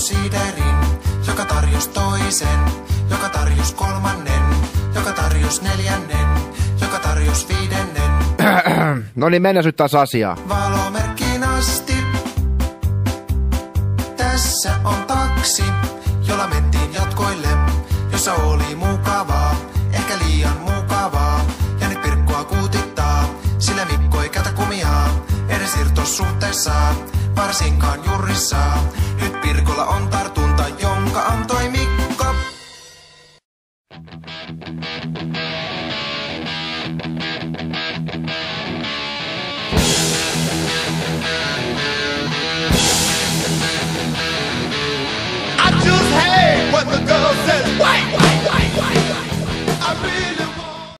siderin, joka tarjos toisen, joka tarjos kolmannen, joka tarjos neljännen, joka tarjos viidennen. No niin, mennään nyt taas asiaan. Valomerkkiin asti. Tässä on taksi, jolla mentiin jatkoille, jossa oli mukavaa, ehkä liian mukavaa. Ja nyt Pirkkua kuutittaa, sillä Mikko ei käytä kumiaa, edes irtossuhteessa, varsinkaan jurissa. Nyt Pirkolla on tartunta, jonka antoi